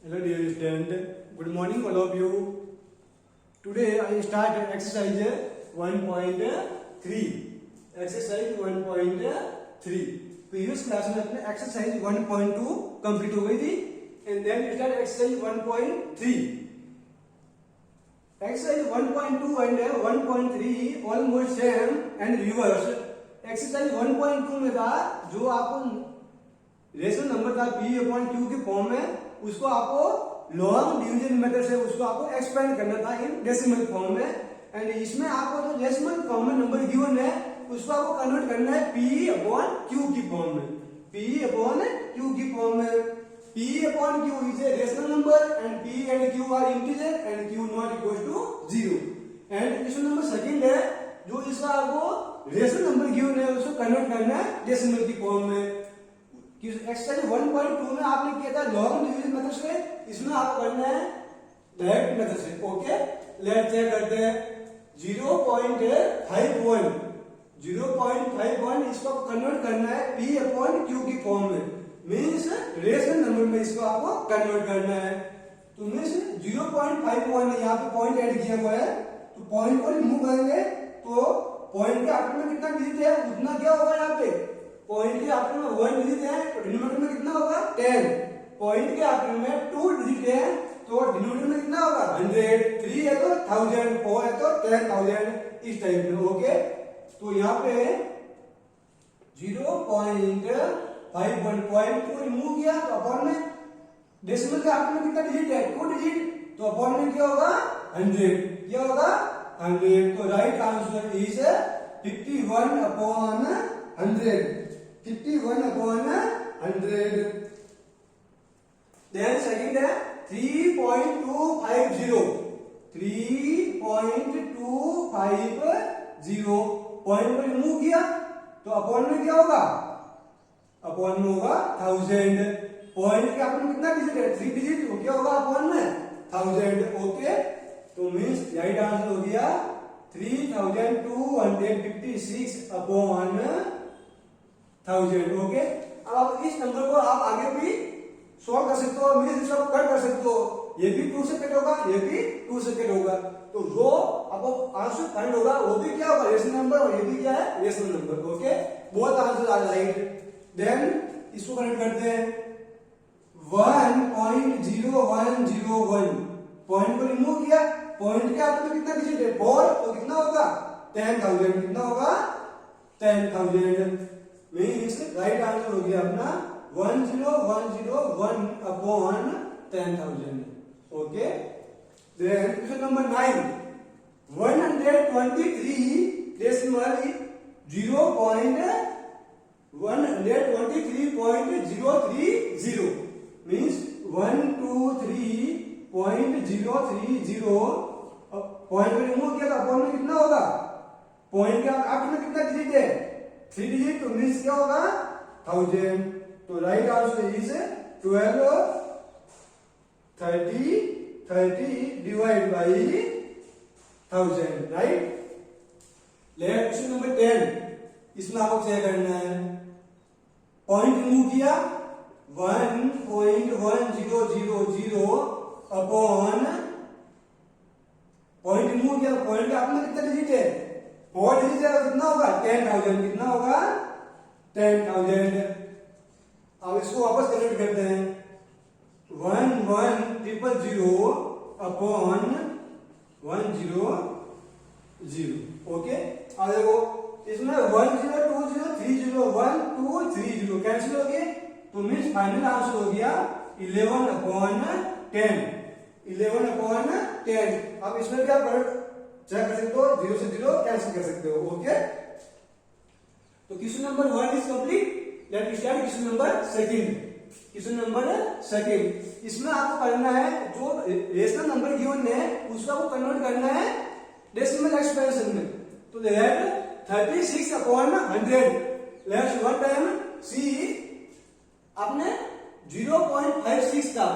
Hello dear student, good morning all of you. Today I start exercise 1.3. Exercise 1.3. Previous class में अपने exercise 1.2 complete हो गई थी and then we start exercise 1.3. Exercise 1.2 and 1.3 almost same and reverse. Exercise 1.2 में था जो आपको rational number था p अपॉन q के फॉर्म में, उसको आपको लॉन्ग डिवीजन मेथड से उसको आपको एक्सपेंड करना था इन डेसिमल फॉर्म में। एंड इसमें आपको जो डेसिमल फॉर्म में नंबर गिवन है उसको आपको कन्वर्ट करना है p अपॉन q की फॉर्म में। p अपॉन q की फॉर्म में p upon q is a rational number and p and q are integer and q not equal to 0। And question number second है जो इसका आपको रेशनल नंबर गिवन है उसको कन्वर्ट करना है डेसिमल की फॉर्म में। एक्सरसाइज 1.2 में आपने किया था लॉन्ग डिवीजन मेथड से, इसमें आपको करना है डायरेक्ट मेथड से। ओके, लेट्स चेक करते हैं। 0.51 इसको कन्वर्ट करना है p अपॉन q की फॉर्म में, मींस रेशनल नंबर में इसको आपको कन्वर्ट करना है। तो मींस 0.51 यहाँ पे पॉइंट ऐड किया हुआ है, तो पॉइंट को रिमूव करेंगे तो पॉइंट के आफ्टर में कितना डिजिट है उतना क्या होगा, यहाँ पे पॉइंट के आफ्टर में 1 डिजिट है तो डिनोमिनेटर में कितना होगा 10। पॉइंट के आफ्टर में 2 डिजिट है तो डिनोमिनेटर में कितना होगा 100। 3 है तो 1000, 4 है तो 10,000 इस टाइप में। ओके, तो यहाँ पे 0.51 पॉइंट को रिमूव किया तो अपॉन में डेसिमल के आफ्टर में कितना डिजिट है 2 डिजिट, तो अपॉन में क्या होगा 100। क्या होगा 100। तो right answer is 51 upon 100। 51 upon 100. Then second है 3.250. 3.250 पॉइंट को रिमूव किया तो अपॉन में क्या होगा, अपॉन में होगा 1000। पॉइंट के अपॉन कितना डिजिट है 3 डिजिट, तो क्या होगा अपॉन में 1000। ओके, तो मींस राइट आंसर हो गया 3256 अपॉन 1000। ओके, अब आप इस नंबर को आप आगे भी सॉल्व कर सकते हो, मींस इसको कट कर सकते हो। ये भी 2 से कट होगा, ये भी 2 से कट होगा, तो जो आपको आंसर फाइंड होगा वो भी क्या होगा रेशनल नंबर, और ये भी क्या है rational number. Okay, both answer are right. Then इसको कनेक्ट करते हैं 1.0101 पॉइंट को रिमूव किया, पॉइंट के आफ्टर में कितना डिजिट है 4, तो कितना होगा 10,000। कितना होगा 10,000। मीन्स राइट आंसर हो गया अपना 10101 upon 10,000। Okay, then question number 9 123 decimal 123.030 means 123.030 point remove किया तो अपॉन में कितना होगा, पॉइंट के आफ्टर में कितना डिजिट है 3 डिजिट, तो मींस क्या होगा 1000। तो right answer is 12 30 divide by 1000। Right, let question number 10, इसमें आपको चेक करना है पॉइंट रिमूव किया 1.1000 अपॉन पॉइंट रिमूव किया, पॉइंट के आफ्टर में कितना डिजिट है 4 डिजिट है, कितना होगा 10,000। कितना होगा 10,000। अब इसको वापस कन्वर्ट करते हैं 1,1,000 अपॉन 100। ओके, अब देखो इसमें 10 20 30 1 2 30 कैंसिल हो गए, तो मींस फाइनल आंसर हो गया 11 अपॉन 10। 11 अपॉन 10। अब इसमें क्या चेक कर सकते हो, 0 से 0 कैंसिल कर सकते हो। ओके, तो question number 1 is complete. Let us start question number second. Question number second, इसमें आपको करना है जो रेशनल नंबर गिवन है उसको आपको कन्वर्ट करना है डेसिमल एक्सपेंशन में। तो let 36 upon 100। Let's one time see, आपने 0.56 था,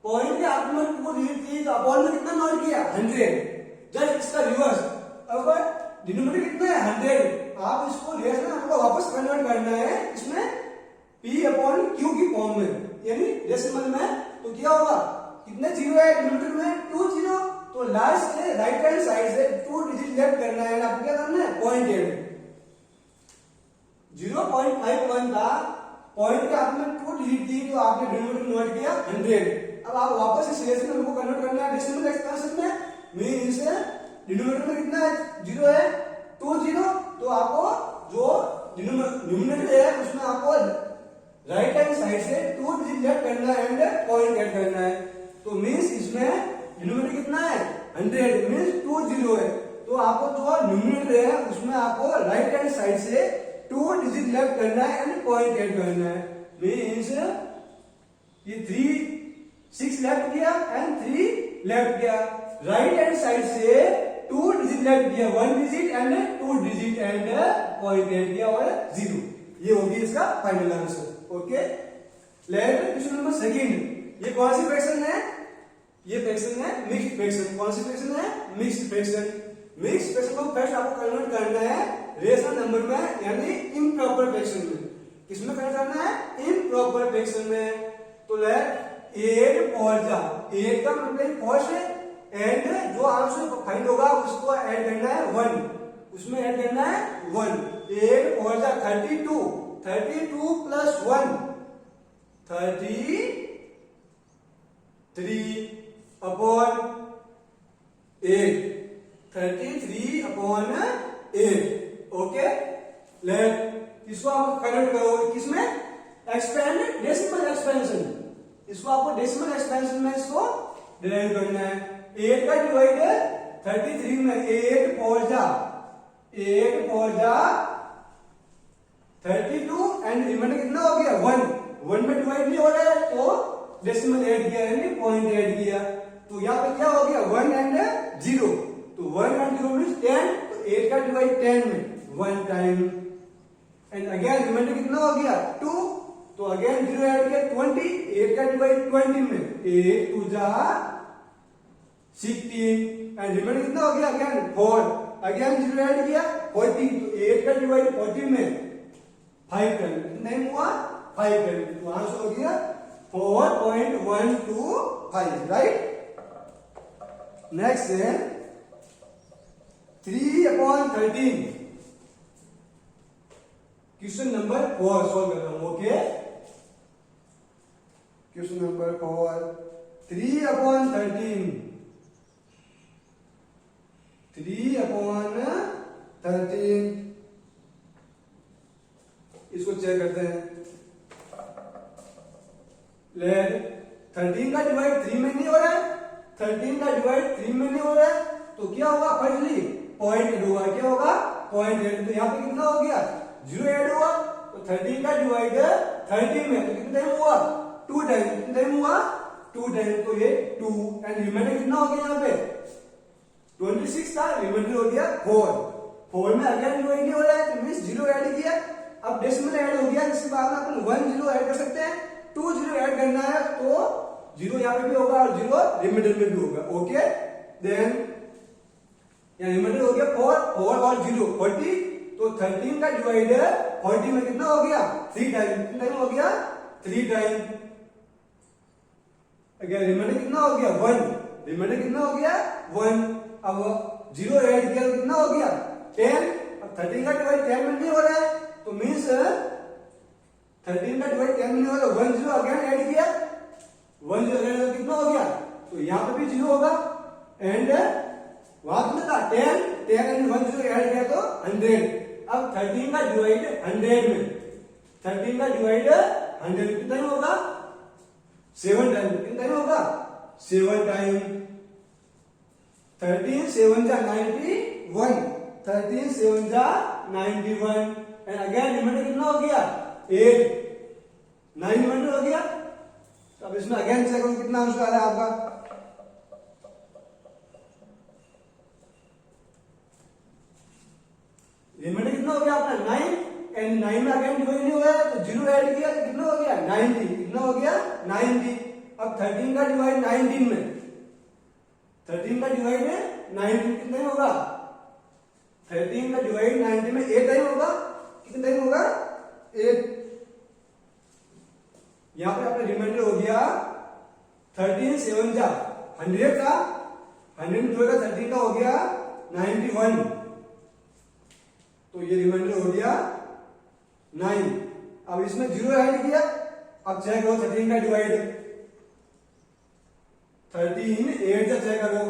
पॉइंट के आफ्टर में 2 डिजिट थी तो अपॉन में कितना नोट किया 100। जस्ट इसका रिवर्स, अगर डिनोमिनेटर कितना है 100, आप इसको रेशनल नंबर को वापस कन्वर्ट करना है इसमें p अपॉन q की फॉर्म में, यानी डेसिमल में तो क्या होगा, कितने जीरो है डिनोमिनेटर में, 2 जीरो। तो लास्ट से राइट हैंड साइड से 2 डिजिट लेफ्ट करना है, आपको क्या करना है, 0.8 0.51 था, पॉइंट के हाथ में 2 डिजिट थी, तो आपने डिनोमिनेटर नोट किया 100। अब आप वापस इस रेशनल को कन्वर्ट करना है डेसिमल एक्सपेंशन में, मींस डिनोमिनेटर में कितना है, 0 है, 2 जीरो। तो आपको जो न्यूमरेटर है उसमें आपको राइट हैंड साइड से 2 डिजिट लेफ्ट करना है एंड 0.8 करना है। तो मींस इसमें डिनोमिनेटर कितना है, 100, मींस 2 जीरो है। तो आपको जो न्यूमरेटर है उसमें आपको राइट हैंड साइड से 2 डिजिट लेफ्ट करना है एंड 0.8 करना है। मींस ये 6 लेफ्ट किया एंड 3 लेफ्ट किया, राइट हैंड साइड से 2 डिजिट लेफ्ट किया, 1 डिजिट एंड 2 डिजिट एंड 0.8 किया और 0। ये होगी इसका final answer. Okay, let question number second. ये कौन सी फ्रैक्शन है, ये फ्रैक्शन है मिक्स्ड फ्रैक्शन। कौन सी फ्रैक्शन है, मिक्स्ड फ्रैक्शन। मिक्स्ड फ्रैक्शन को फर्स्ट आपको कन्वर्ट करना है रेशनल नंबर में, यानी इम्प्रॉपर फ्रैक्शन में। किसमें कन्वर्ट करना है, इम्प्रॉपर फ्रैक्शन में। तो लेट 8 और जा 8 का मतलब फर्स्ट है, एंड जो आंसर फाइंड होगा उसको ऐड करना है 1, उसमें ऐड करना है 1। 8 और जा 32, 32 plus 1 33 upon 8, 33 upon 8। Okay, let इसको आप कन्वर्ट करो किसमें, एक्सपेंड डेसिमल एक्सपेंशन। इसको आपको डेसिमल एक्सपेंशन में इसको डिवाइड करना है। 8 का डिवाइड 33 में, 8 4 जा 32 एंड रिमाइंडर कितना हो गया, 1 में डिवाइड नहीं हो रहा है तो डेसिमल ऐड किया यानी 0.8 किया। तो यहाँ पे क्या हो गया, 1 एंड 0। तो 1 एंड 0 मींस 10, तो 8 का डिवाइड 10 में 1 टाइम एंड अगेन रिमाइंडर कितना हो गया 2, तो अगेन 0 ऐड किया 20, 8 का डिवाइड 20 में 8 2 जा 16 एंड रिमाइंडर कितना हो गया, अगेन 4, अगेन 0 ऐड किया 40, तो 8 का डिवाइड 40 में 5 टाइम, कितना टाइम हुआ 5 टाइम। तो आंसर हो गया 4.125, राइट। नेक्स्ट है 3/13, क्वेश्चन नंबर 4 सॉल्व कर रहा हूं। ओके, क्वेश्चन नंबर 4, 3/13, 3/13 इसको चेक करते हैं। लेट 13 का डिवाइड 3 में नहीं हो रहा है, 13 का डिवाइड 3 में नहीं हो रहा है, तो क्या होगा, फर्स्टली 0.8 होगा, क्या होगा 0.8। तो यहाँ पे कितना हो गया, 0 ऐड हुआ, तो 13 का डिवाइड 13 में तो कितना टाइम हुआ, 2 टाइम, कितना टाइम हुआ 2 टाइम, तो ये 2 एंड रिमाइंडर कितना हो गया, यहाँ पे 26 था, रिमाइंडर हो गया 4 में अगेन डिवाइड नहीं हो रहा है तो मींस 0 ऐड किया। अब डेसिमल ऐड हो गया, इसके बाद में अपन 1 0 ऐड कर सकते हैं, 2 0 ऐड करना है तो 0 यहाँ पे भी होगा और 0 रिमाइंडर में भी होगा। ओके, देन यहाँ रिमाइंडर हो गया 4 और 0 40, तो 13 का डिवाइड 40 में कितना हो गया 3 टाइम, कितना टाइम हो गया 3 टाइम। अगर रिमाइंडर कितना हो गया 1, रिमाइंडर कितना हो गया 1। अब 0 ऐड किया तो कितना हो गया 10। अब 13 का डिवाइड 10 में नहीं हो रहा है तो मींस 13 का डिवाइड 10 में नहीं हो रहा, 1 0 अगेन ऐड किया, 1 0 ऐड कितना हो गया, तो यहाँ पे भी 0 होगा एंड वहां कितना था 10 एंड 1 0 ऐड किया तो 100। अब 13 का डिवाइड 100 में, 13 का डिवाइड 100 कितना टाइम होगा 7 टाइम, कितना टाइम होगा 7 टाइम। 13 7 जा 91, 13 7 जा 91 एंड अगेन रिमाइंडर कितना हो गया 8, 9 रिमाइंडर हो गया। तो अब इसमें अगेन चेक करो कितना आंसर आ रहा है आपका। रिमाइंडर कितना हो गया अपना 9 एंड 9 में अगेन डिवाइड नहीं हुआ है तो 0 ऐड किया तो कितना हो गया 90, कितना हो गया 90। अब 13 का डिवाइड 19 में, 13 का डिवाइड 19 कितना होगा, 13 का डिवाइड 90 में 8 टाइम होगा, कितना टाइम होगा 8। यहां पे अपना रिमाइंडर हो गया 13 7 जा 100 का 100 में जोड़ेगा 13 का हो गया 91। तो ये रिमाइंडर हो गया 9। अब इसमें 0 ऐड किया, अब चेक करो 13 का डिवाइड 13 8 से चेक करो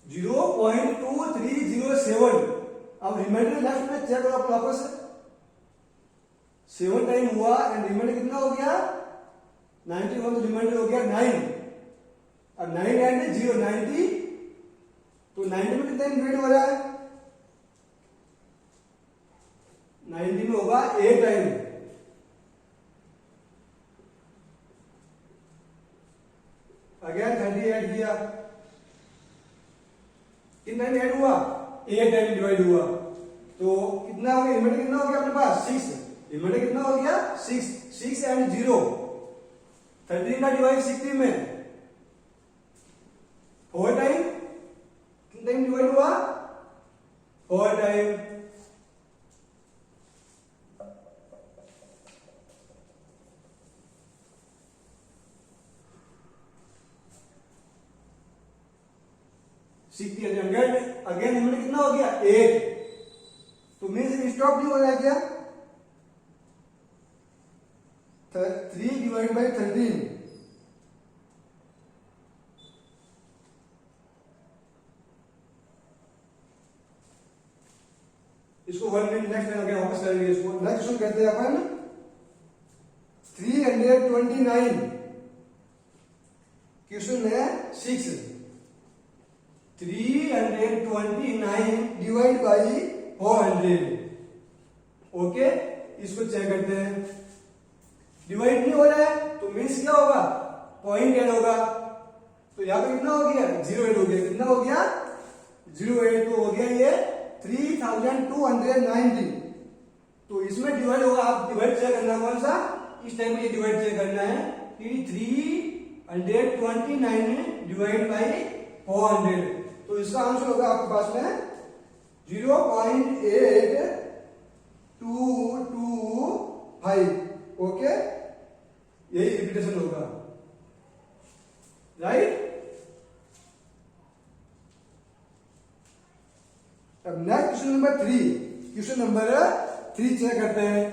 0.2307। अब रिमाइंडर लास्ट में चेक करो आप वापस 7 टाइम हुआ एंड रिमाइंडर कितना हो गया 91। तो रिमाइंडर हो गया 9। अब 9 एंड 0 90। तो 90 में कितना डिवाइड हो रहा है 90 में होगा 8 टाइम। अगेन 30 ऐड किया, कितना टाइम ऐड हुआ 8 टाइम डिवाइड हुआ। तो कितना हो गया रिमाइंडर कितना हो गया अपने पास 6। रिमाइंडर कितना हो गया 6। 6 एंड 0 13 का डिवाइड 60 में 4 टाइम, कितना टाइम डिवाइड हुआ 4 टाइम। अगेन रिमाइंडर कितना हो गया 8। तो मीन्स स्टॉप नहीं हो रहा है क्या 3 डिवाइड बाई 13। इसको 1 मिनट नेक्स्ट टाइम वापस करेंगे। इसको नेक्स्ट क्वेश्चन कहते हैं अपन 329। क्वेश्चन है 6 329 डिवाइड बाई 400। ओके, इसको चेक करते हैं। डिवाइड नहीं हो रहा है तो मीन्स क्या होगा पॉइंट ऐड होगा। तो यहां पे कितना हो गया 0 ऐड हो गया, कितना हो गया 0 ऐड। तो हो गया ये 3290। तो इसमें डिवाइड होगा, आप डिवाइड चेक करना कौन सा इस टाइम ये डिवाइड चेक करना है कि 329 डिवाइड बाई 400। तो इसका आंसर होगा आपके पास में 0.8225। ओके, यही रिपीटेशन होगा, राइट। अब next question number 3। Question number 3 check करते हैं।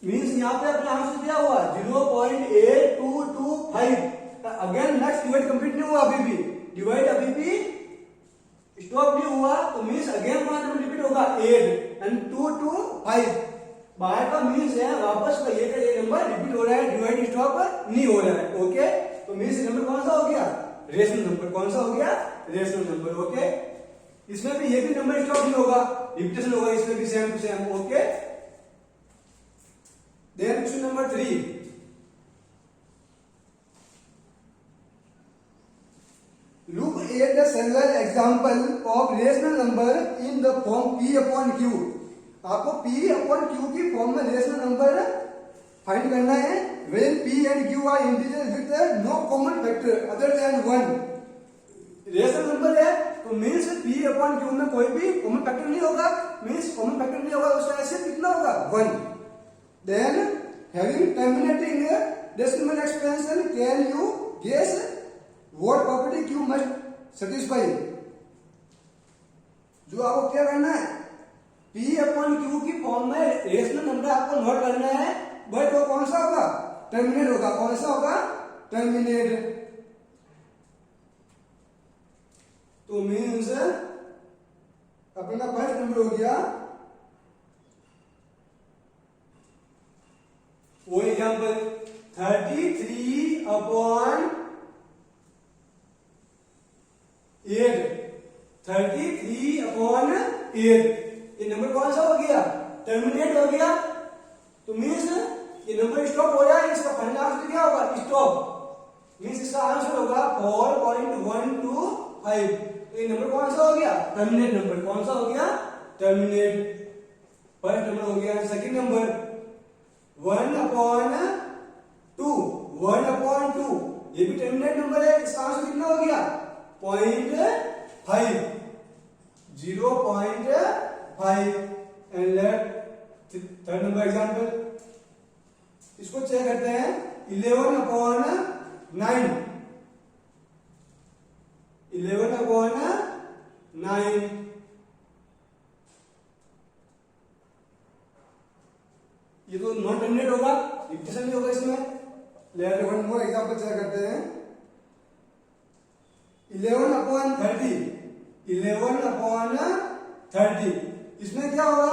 मीन्स यहाँ पे अपने आंसर दिया हुआ 0.8225। अगेन नेक्स्ट डिवाइड कंप्लीट नहीं हुआ, अभी भी डिवाइड अभी भी स्टॉप नहीं हुआ। तो मीन्स अगेन रिपीट होगा 8 एंड 2 to 5। बाहर का मीन्स है वापस का ये नंबर रिपीट हो रहा है, डिवाइड स्टॉप नहीं हो रहा है। ओके, तो मीन्स नंबर कौन सा हो गया रेशनल नंबर। कौन सा हो गया रेशनल नंबर। ओके, इसमें भी ये भी नंबर स्टॉप नहीं होगा, रिपीटेशन होगा इसमें भी same to same. Okay, then question number 3। look at the several example of rational number in the form p upon q। आपको p upon q की फॉर्म में रेशनल नंबर फाइंड करना है when p and q are integers with no common factor other than 1। Rational number है तो means p upon q में कोई भी कॉमन फैक्टर नहीं होगा। मीन्स कॉमन फैक्टर नहीं होगा उसका ऐसे कितना होगा 1। Then having terminating decimal expansion, can you guess what property Q must satisfy? जो आपको क्या करना है P अपॉन Q की फॉर्म में रेशनल नंबर आपको नोट करना है, बट वो कौन सा होगा टर्मिनेट होगा। कौन सा होगा टर्मिनेट। तो मीन्स अपना फर्स्ट नंबर हो गया वो एग्जाम्पल 33/8। 33/8। ये नंबर कौन सा हो गया? टर्मिनेट हो गया। तो मीन्स ये नंबर स्टॉप हो जाए, इसका फाइनल आंसर क्या होगा? स्टॉप। मीन्स इसका आंसर होगा 4.125। तो ये नंबर कौन सा हो गया? Terminate number. कौन सा हो गया? टर्मिनेट। फर्स्ट नंबर हो गया। Second number 1/2। 1/2 ये भी टर्मिनेट नंबर है। इसका आंसर कितना हो गया? 0.5। 0.5। And let third number example, इसको चेक करते हैं। 11/9। 11/9 ये तो नॉन टर्मिनेट होगा, रिपीटेशन नहीं होगा इसमें। Let one more example check करते हैं। 11/30। 11/30 इसमें क्या होगा?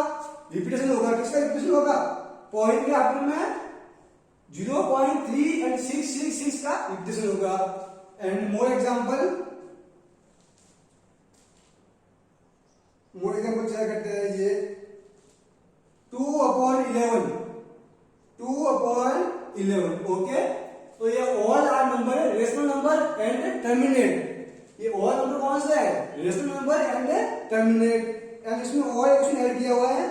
रिपीटेशन होगा। किसका रिपीटेशन होगा? पॉइंट के आफ्टर में 0.3 एंड 666 का रिपीटेशन होगा। एंड मोर एग्जांपल चेक करते हैं। ये 2/11। 2/11। ओके, तो ये ऑल आर नंबर है, रेशनल नंबर एंड टर्मिनेट। ये ऑल नंबर कौन सा है? Rational number and terminate. And इसमें और एक क्वेश्चन ऐड किया हुआ है।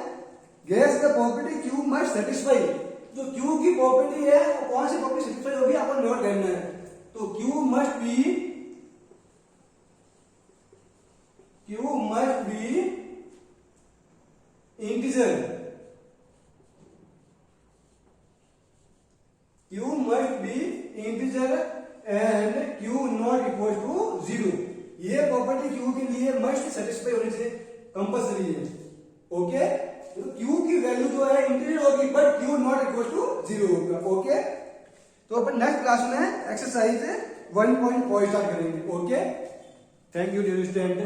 Guess the property Q must satisfy. जो Q की प्रॉपर्टी है वो कौन सी प्रॉपर्टी सेटिस्फाई होगी, आपको नोट करना है। तो Q must be integer. Q must be integer and Q not equal to 0। ये प्रॉपर्टी Q के लिए मस्ट सेटिस्फाई होनी चाहिए, कंपल्सरी है। ओके, तो Q की वैल्यू जो है इंटीजर होगी, but Q not equal to 0 होगा। ओके, तो अपन नेक्स्ट क्लास में एक्सरसाइज 1.4 स्टार्ट करेंगे। Okay, thank you dear student.